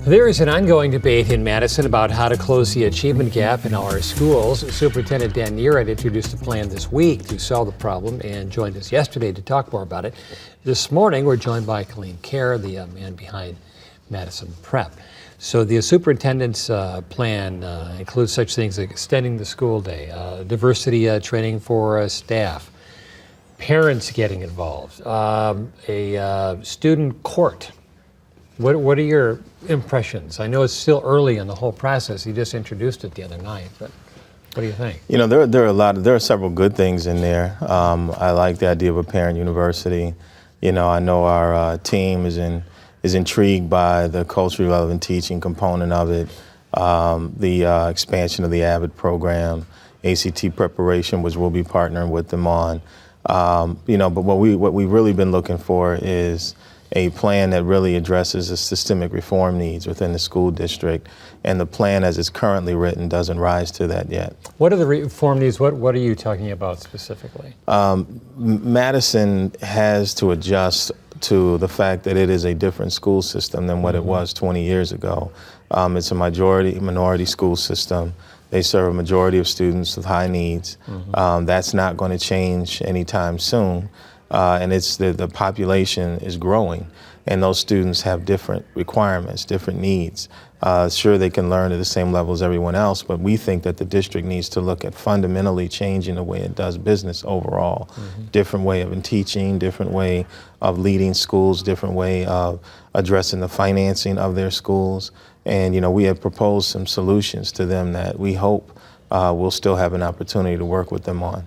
There is an ongoing debate in Madison about how to close the achievement gap in our schools. Superintendent Dan Neer had introduced a plan this week to solve the problem and joined us yesterday to talk more about it. This morning, we're joined by Kaleem Caire, the man behind Madison Prep. So the superintendent's plan includes such things like extending the school day, diversity training for staff, parents getting involved, a student court. What are your impressions? I know it's still early in the whole process. You just introduced it the other night, but what do you think? You know, there are several good things in there. I like the idea of a parent university. You know, I know our team is intrigued by the culturally relevant teaching component of it, the expansion of the AVID program, ACT preparation, which we'll be partnering with them on. You know, but what we've really been looking for is a plan that really addresses the systemic reform needs within the school district, and the plan as it's currently written doesn't rise to that yet. What are the reform needs? What are you talking about specifically? Madison has to adjust to the fact that it is a different school system than what it was 20 years ago. It's a minority school system. They serve a majority of students with high needs. That's not going to change anytime soon. And it's the population is growing, and those students have different requirements, different needs. Sure, they can learn at the same level as everyone else, but we think that the district needs to look at fundamentally changing the way it does business overall. Different way of teaching, different way of leading schools, different way of addressing the financing of their schools. And, you know, we have proposed some solutions to them that we hope we'll still have an opportunity to work with them on.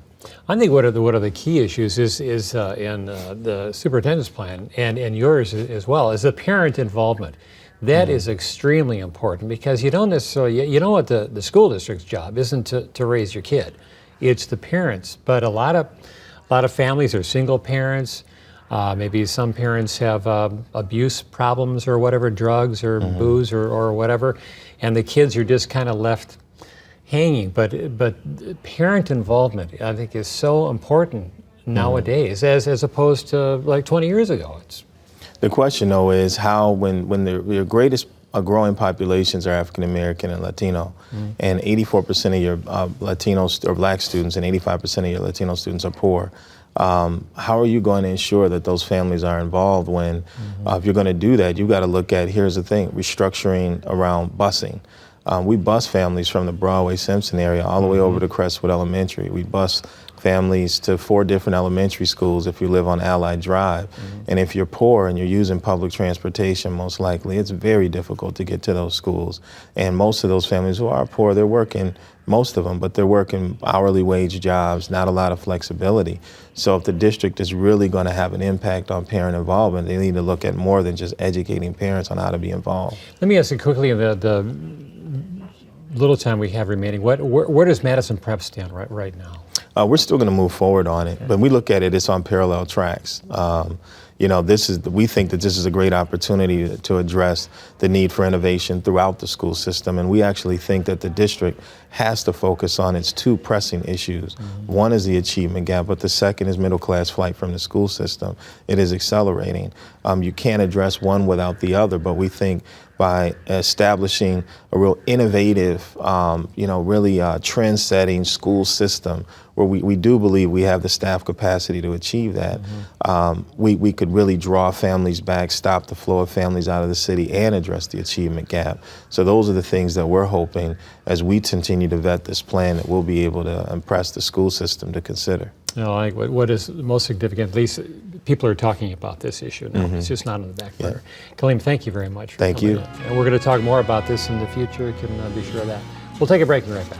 I think one of the key issues is in the superintendent's plan and yours as well is the parent involvement. That is extremely important, because you don't necessarily, you know what the school district's job isn't to raise your kid. It's the parents. But a lot of families are single parents. Maybe some parents have abuse problems or whatever, drugs or booze or whatever, and the kids are just kind of left hanging. But parent involvement, I think, is so important nowadays as opposed to like 20 years ago. The question, though, is how when your greatest growing populations are African American and Latino, and 84% of your Latinos or Black students and 85% of your Latino students are poor. How are you going to ensure that those families are involved when, if you're going to do that, you've got to look at, here's the thing, restructuring around busing. We bus families from the Broadway-Simpson area all the way over to Crestwood Elementary. We bus families to 4 different elementary schools if you live on Allied Drive. And if you're poor and you're using public transportation, most likely, it's very difficult to get to those schools. And most of those families who are poor, they're working, most of them, but they're working hourly wage jobs, not a lot of flexibility. So if the district is really going to have an impact on parent involvement, they need to look at more than just educating parents on how to be involved. Let me ask you quickly, the little time we have remaining, where does Madison Prep stand right now? We're still going to move forward on it, but we look at it's on parallel tracks. You know, we think that this is a great opportunity to address the need for innovation throughout the school system, and we actually think that the district has to focus on its 2 pressing issues. One is the achievement gap, but the second is middle class flight from the school system. It is accelerating. You can't address one without the other, but we think by establishing a real innovative, really trend-setting school system where we do believe we have the staff capacity to achieve that, we could really draw families back, stop the flow of families out of the city, and address the achievement gap. So those are the things that we're hoping, as we continue to vet this plan, that we'll be able to impress the school system to consider. No, I think what is most significant, at least people are talking about this issue now. It's just not on the back burner. Kaleem, thank you very much for coming in. And we're going to talk more about this in the future. You can be sure of that. We'll take a break and be right back.